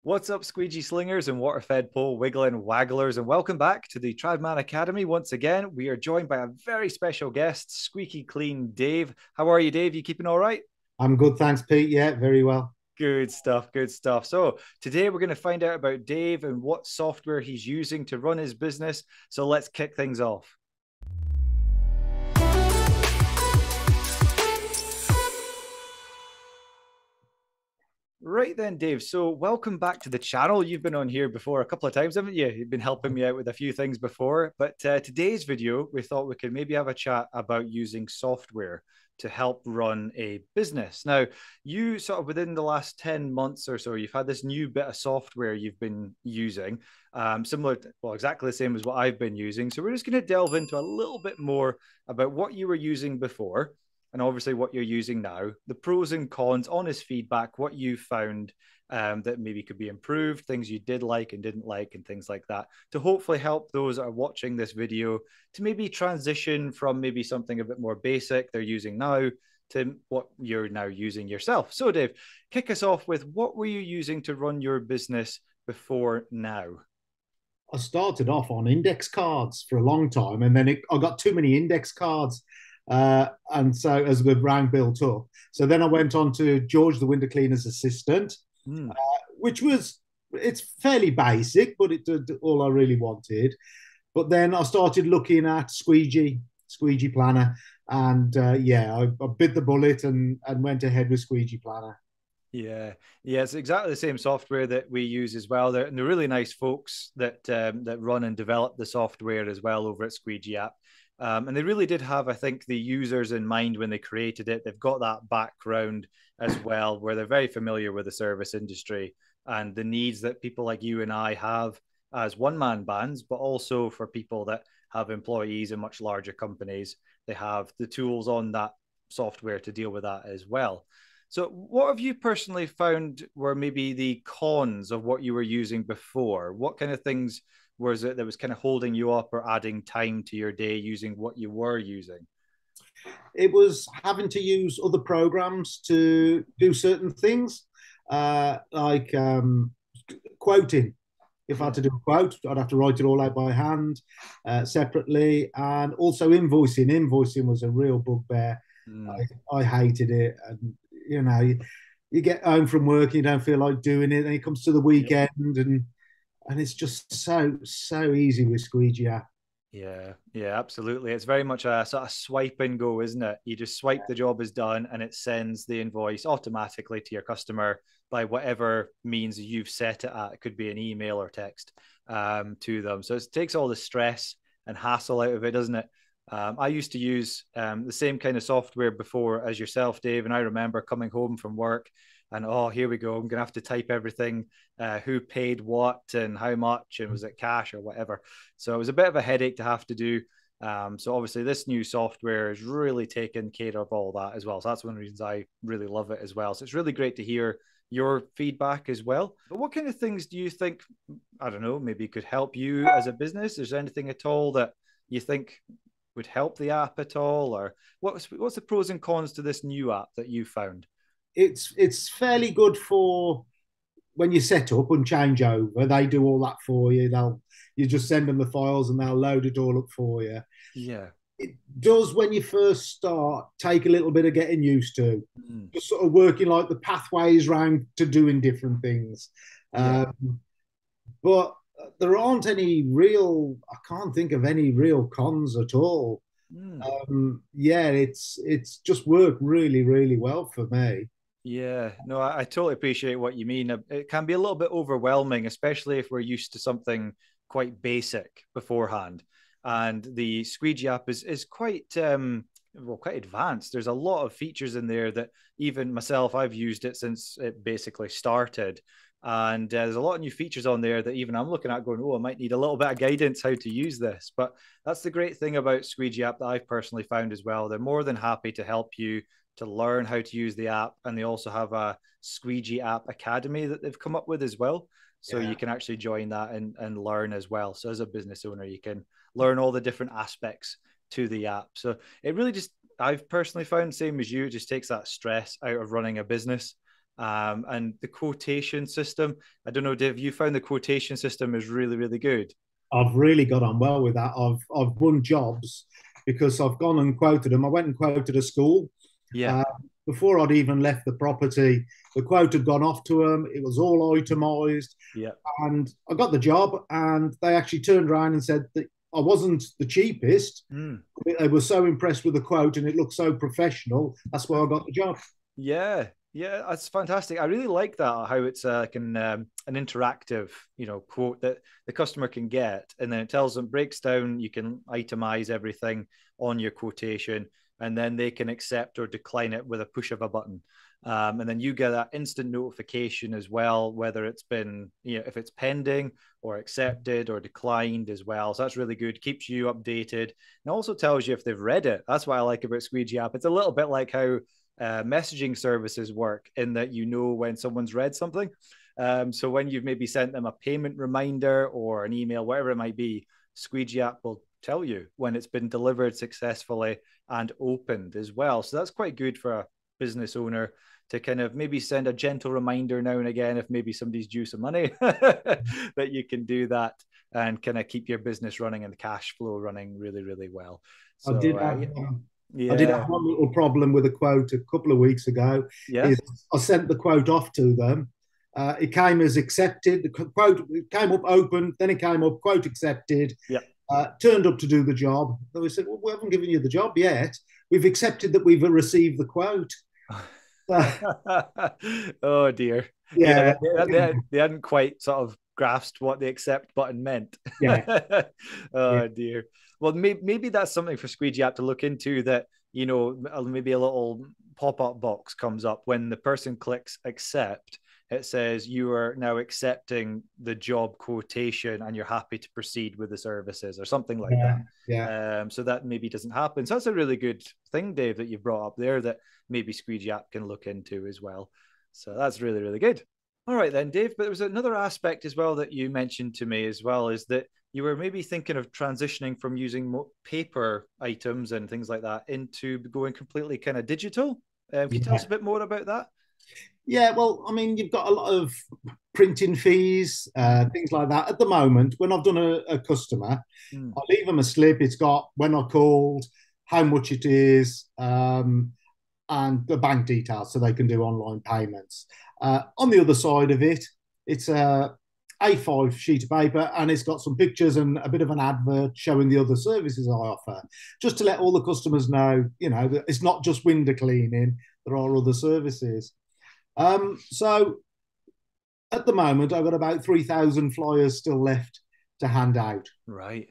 What's up, squeegee slingers and water-fed pole wiggling wagglers, and welcome back to the Tradman Academy. Once again, we are joined by a very special guest, Squeaky Clean Dave. How are you, Dave? You keeping all right? I'm good, thanks, Pete. Yeah, very well. Good stuff, good stuff. So today we're going to find out about Dave and what software he's using to run his business. So let's kick things off. Right then, Dave. So welcome back to the channel. You've been on here before a couple of times, haven't you? You've been helping me out with a few things before. But today's video, we thought we could maybe have a chat about using software to help run a business. Now, you sort of within the last 10 months or so, you've had this new bit of software you've been using, similar to, well, exactly the same as what I've been using. So we're just going to delve into a little bit more about what you were using before and obviously what you're using now, the pros and cons, honest feedback, what you found that maybe could be improved, things you did like and didn't like, and things like that, to hopefully help those that are watching this video to maybe transition from maybe something a bit more basic they're using now to what you're now using yourself. So, Dave, kick us off with what were you using to run your business before now? I started off on index cards for a long time, and then I got too many index cards. And so as the brand built up, so then I went on to George the window cleaner's assistant, Mm. which was it's fairly basic, but it did all I really wanted. But then I started looking at Squeegee Planner, and yeah, I bit the bullet and went ahead with Squeegee Planner. Yeah, yeah, it's exactly the same software that we use as well. They're really nice folks that run and develop the software as well over at Squeaky App. And they really did have, I think, the users in mind when they created it. They've got that background as well, where they're very familiar with the service industry and the needs that people like you and I have as one-man bands, but also for people that have employees in much larger companies. They have the tools on that software to deal with that as well. So, what have you personally found were maybe the cons of what you were using before? What kind of things was it that was kind of holding you up or adding time to your day using what you were using? It was having to use other programs to do certain things, like quoting. If I had Yeah. to do a quote, I'd have to write it all out by hand separately, and also invoicing. Invoicing was a real bugbear. Mm. I hated it, and you get home from work, you don't feel like doing it, and it comes to the Yep. weekend, and it's just so easy with Squeegee app. Yeah, yeah, absolutely. It's very much a sort of swipe and go, isn't it? You just swipe, the job is done, and it sends the invoice automatically to your customer by whatever means you've set it at. It could be an email or text to them. So it takes all the stress and hassle out of it, doesn't it? I used to use the same kind of software before as yourself, Dave, and I remember coming home from work and oh, here we go. I'm gonna have to type everything, who paid what and how much, and was it cash or whatever. So it was a bit of a headache to have to do. So obviously this new software is really taking care of all that as well. So that's one of the reasons I really love it as well. So it's really great to hear your feedback as well. But what kind of things do you think, I don't know, maybe could help you as a business? Is there anything at all that you think would help the app at all? Or what's the pros and cons to this new app that you found? It's fairly good for when you set up and change over. They do all that for you. You just send them the files and they'll load it all up for you. Yeah. It does when you first start take a little bit of getting used to, Mm. just sort of working like the pathways round to doing different things. Yeah. But there aren't any real. I can't think of any real cons at all. Mm. Yeah, it's just worked really well for me. Yeah, no, I totally appreciate what you mean. It can be a little bit overwhelming, especially if we're used to something quite basic beforehand. And the Squeegee app is quite well, quite advanced. There's a lot of features in there that even myself, I've used it since it basically started. And there's a lot of new features on there that even I'm looking at going, oh, I might need a little bit of guidance how to use this. But that's the great thing about Squeegee app that I've personally found as well. They're more than happy to help you to learn how to use the app. And they also have a Squeaky App Academy that they've come up with as well. So you Yeah. can actually join that and learn as well. So as a business owner, you can learn all the different aspects to the app. So it really just, I've personally found, same as you, it just takes that stress out of running a business. And the quotation system, I don't know, Dave, you found the quotation system is really, really good. I've really got on well with that. I've won jobs because I've gone and quoted them. I went and quoted a school. Yeah. Uh, Before I'd even left the property, the quote had gone off to them. It was all itemized. Yeah. And I got the job, and they actually turned around and said that I wasn't the cheapest. Mm. They were so impressed with the quote and it looked so professional. That's why I got the job. Yeah, yeah, that's fantastic. I really like that, how it's like an interactive, quote that the customer can get, and then it tells them, breaks down. You can itemize everything on your quotation, and then they can accept or decline it with a push of a button. And then you get that instant notification as well, whether it's been, if it's pending or accepted or declined as well. So that's really good. Keeps you updated, and also tells you if they've read it. That's what I like about Squeegee App. It's a little bit like how messaging services work, in that when someone's read something. So when you've maybe sent them a payment reminder or an email, whatever it might be, Squeegee App will tell you when it's been delivered successfully and opened as well. So that's quite good for a business owner to kind of maybe send a gentle reminder now and again if maybe somebody's due some money, that you can do that and kind of keep your business running and the cash flow running really, really well. So I did have one little problem with a quote a couple of weeks ago. Yeah. I sent the quote off to them. It came as accepted. The quote came up open, then it came up quote accepted. Yeah. Turned up to do the job. And we said, well, we haven't given you the job yet. We've accepted that we've received the quote. Oh dear. Yeah. They hadn't quite sort of grasped what the accept button meant. Yeah. Oh dear. Well, maybe that's something for Squeegee App to look into, that, maybe a little pop-up box comes up when the person clicks accept. It says you are now accepting the job quotation and you're happy to proceed with the services, or something like that. Yeah. So that maybe doesn't happen. So that's a really good thing, Dave, that you've brought up there, that maybe Squeegee App can look into as well. So that's really, really good. All right then, Dave. But there was another aspect as well that you mentioned to me as well, is that you were maybe thinking of transitioning from using paper items and things like that into going completely kind of digital. Can you tell us a bit more about that? Yeah, well, I mean, you've got a lot of printing fees, things like that. At the moment, when I've done a customer, I leave them a slip. It's got when I called, how much it is, and the bank details, so they can do online payments. On the other side of it, it's a A5 sheet of paper, and it's got some pictures and a bit of an advert showing the other services I offer, just to let all the customers know, that it's not just window cleaning. There are other services. So at the moment, I've got about 3,000 flyers still left to hand out. Right.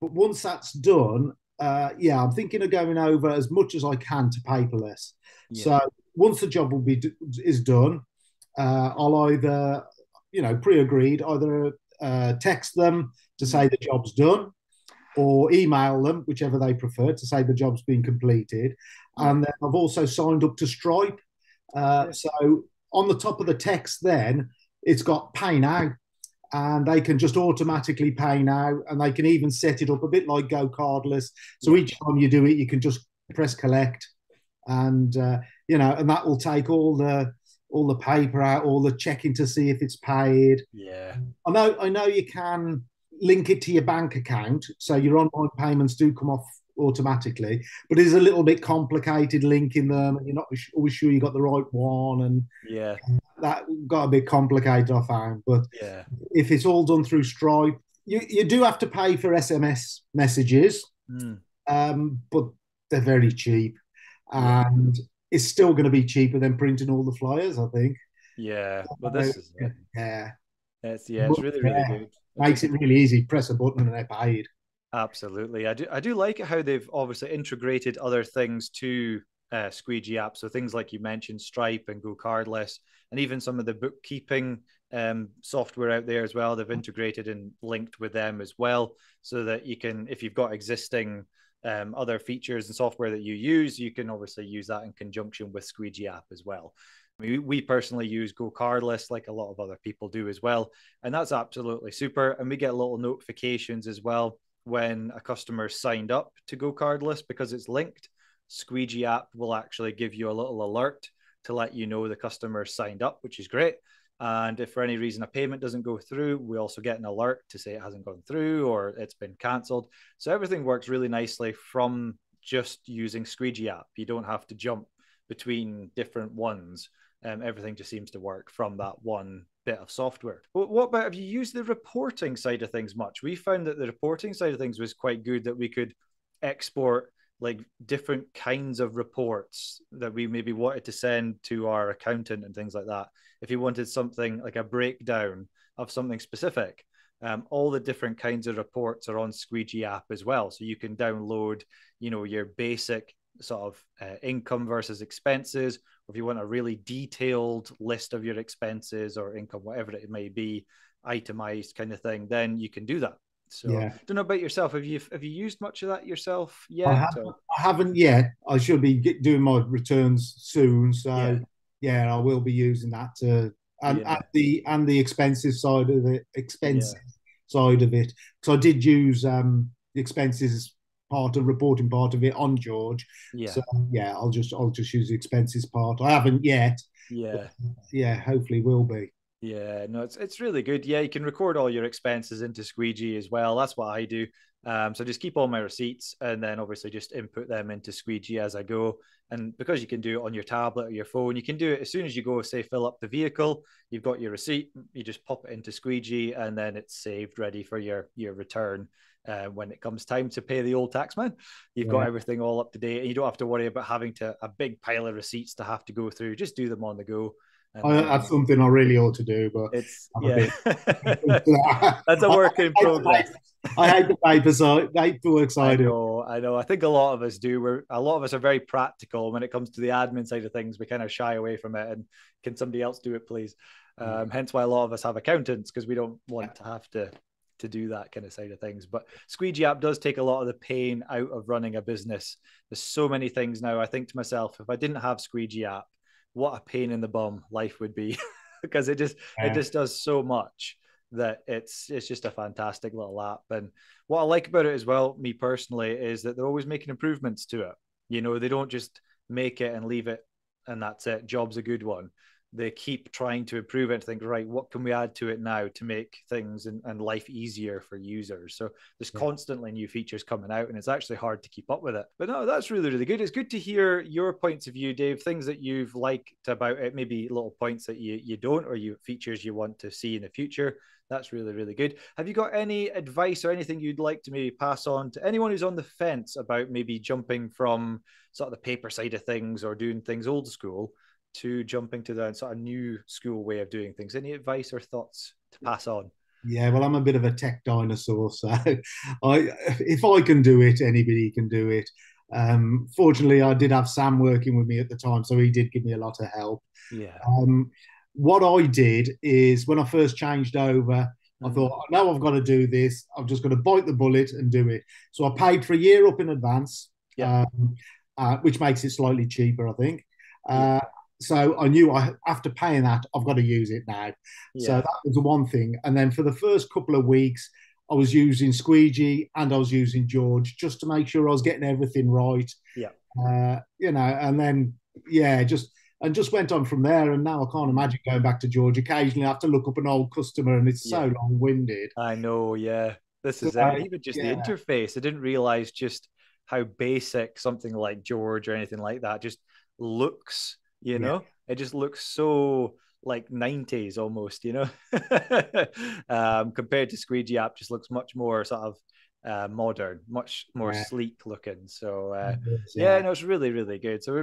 But once that's done, I'm thinking of going over as much as I can to paperless. Yeah. So once the job is done, I'll either, pre-agreed, either text them to say the job's done, or email them, whichever they prefer, to say the job's been completed. And then I've also signed up to Stripe. So on the top of the text, then it's got pay now, and they can just automatically pay now, and they can even set it up a bit like Go Cardless. So each time you do it, you can just press collect, and and that will take all the paper out, all the checking to see if it's paid. Yeah, I know you can link it to your bank account, so your online payments do come off automatically, but it's a little bit complicated linking them, and you're not always sure you got the right one, and that got a bit complicated, I found. But if it's all done through Stripe, you do have to pay for SMS messages, but they're very cheap, and it's still going to be cheaper than printing all the flyers, I think. Well, this is it's really, really good. Makes it really easy. Press a button and they're paid. Absolutely. I do like it how they've obviously integrated other things to Squeegee App. So things like you mentioned, Stripe and Go Cardless, and even some of the bookkeeping software out there as well. They've integrated and linked with them as well, so that you can, if you've got existing other features and software that you use, you can obviously use that in conjunction with Squeegee App as well. We personally use Go Cardless, like a lot of other people do as well, and that's absolutely super. And we get little notifications as well when a customer signed up to Go Cardless, because it's linked. Squeegee App will actually give you a little alert to let you know the customer signed up, which is great. And if for any reason a payment doesn't go through, we also get an alert to say it hasn't gone through or it's been cancelled. So everything works really nicely from just using Squeaky app. You don't have to jump between different ones. Everything just seems to work from that one bit of software. But what about, have you used the reporting side of things much? We found that the reporting side of things was quite good, that we could export like different kinds of reports that we maybe wanted to send to our accountant and things like that. If you wanted something like a breakdown of something specific, all the different kinds of reports are on Squeaky app as well. So you can download, you know, your basic sort of income versus expenses, or if you want a really detailed list of your expenses or income, whatever it may be, itemized kind of thing, then you can do that. So I don't know about yourself. Have you used much of that yourself yet? I haven't yet. I should be doing my returns soon. So I will be using that to and the expenses side of it. Side of it. So I did use the expenses part of reporting part of it on George. So I'll just use the expenses part. I haven't yet. Hopefully will be. Yeah, no, it's really good. Yeah, you can record all your expenses into Squeaky as well. That's what I do. So just keep all my receipts and then obviously just input them into Squeaky as I go. And because you can do it on your tablet or your phone, you can do it as soon as you go, say, fill up the vehicle, you've got your receipt, you just pop it into Squeaky and then it's saved, ready for your return. When it comes time to pay the old taxman, you've got everything all up to date and you don't have to worry about having a big pile of receipts to have to go through. Just do them on the go. That's something I really ought to do, but it's that's a work in progress. I hate the paper side, paperwork side. I know. I think a lot of us do. A lot of us are very practical when it comes to the admin side of things. We kind of shy away from it. And can somebody else do it, please? Hence why a lot of us have accountants, because we don't want to have to do that kind of side of things. But Squeaky app does take a lot of the pain out of running a business. There's so many things now. I think to myself, if I didn't have Squeaky app, what a pain in the bum life would be, because it just does so much that it's just a fantastic little app. And what I like about it as well, me personally, is that they're always making improvements to it. You know, they don't just make it and leave it and that's it. Job's a good one. They keep trying to improve it and think, right, what can we add to it now to make things and life easier for users? So there's constantly new features coming out and it's actually hard to keep up with it. But no, that's really, really good. It's good to hear your points of view, Dave, things that you've liked about it, maybe little points that you don't, or features you want to see in the future. That's really, really good. Have you got any advice or anything you'd like to maybe pass on to anyone who's on the fence about maybe jumping from sort of the paper side of things or doing things old school to jumping to the sort of new school way of doing things? Any advice or thoughts to pass on? Yeah, well, I'm a bit of a tech dinosaur, so if I can do it, anybody can do it. Fortunately, I did have Sam working with me at the time, so he did give me a lot of help. What I did is when I first changed over, I thought, now I've got to do this. I'm just going to bite the bullet and do it. So I paid for a year up in advance, which makes it slightly cheaper, I think. So I knew after paying that, I've got to use it now. So that was the one thing. And then for the first couple of weeks, I was using Squeaky and I was using George just to make sure I was getting everything right. And then, just went on from there. And now I can't imagine going back to George. Occasionally I have to look up an old customer and it's so long-winded. I know, This is it. Even just the interface. I didn't realize just how basic something like George or anything like that just looks. You know, it just looks so like 90s almost, you know, compared to Squeaky app, just looks much more sort of modern, much more sleek looking. So, no, it's really, really good. So we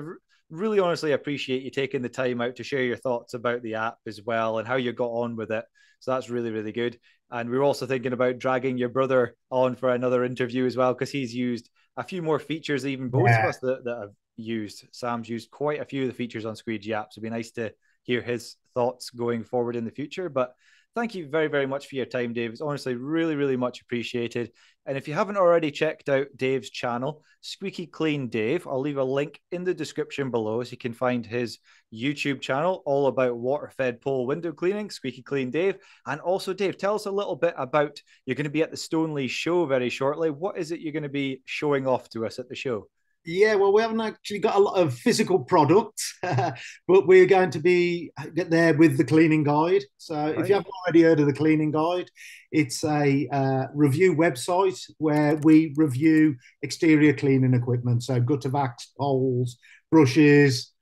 really honestly appreciate you taking the time out to share your thoughts about the app as well and how you got on with it. So that's really, really good. And we're also thinking about dragging your brother on for another interview as well, because he's used a few more features, even both of us that have used. Sam's used quite a few of the features on Squeaky apps. It'd be nice to hear his thoughts going forward in the future. But thank you very, very much for your time, Dave. It's honestly really, really much appreciated. And if you haven't already checked out Dave's channel, Squeaky Clean Dave, I'll leave a link in the description below so you can find his YouTube channel all about water-fed pole window cleaning, Squeaky Clean Dave. And also, Dave, tell us a little bit about, you're going to be at the Stoneleigh show very shortly. What is it you're going to be showing off to us at the show? Yeah, well, we haven't actually got a lot of physical products, but we're going to be get there with the cleaning guide. So if you Right. haven't already heard of the cleaning guide, it's a review website where we review exterior cleaning equipment. So gutter vacs, bowls, brushes,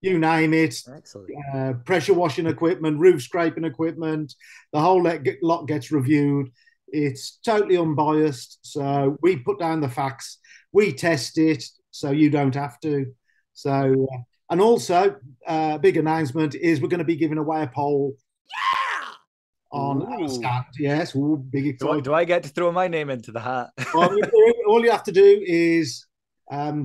you name it, Excellent. pressure washing equipment, roof scraping equipment, the whole lot gets reviewed. It's totally unbiased. So we put down the facts, we test it, so you don't have to. So, and also, big announcement is we're going to be giving away a poll on our Ooh. stand. Yes, ooh, big excitement. Do I get to throw my name into the hat? All you have to do is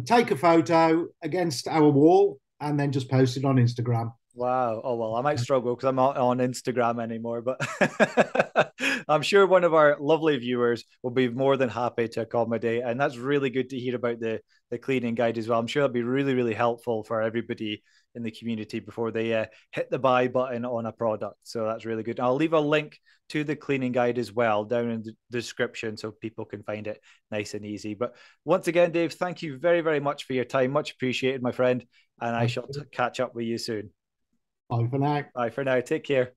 take a photo against our wall and then just post it on Instagram. Wow. Oh, well, I might struggle because I'm not on Instagram anymore, but I'm sure one of our lovely viewers will be more than happy to accommodate. And that's really good to hear about the cleaning guide as well. I'm sure it'll be really, really helpful for everybody in the community before they hit the buy button on a product. So that's really good. I'll leave a link to the cleaning guide as well down in the description so people can find it nice and easy. But once again, Dave, thank you very, very much for your time. Much appreciated, my friend. And I shall catch up with you soon. Bye for now. Bye for now. Take care.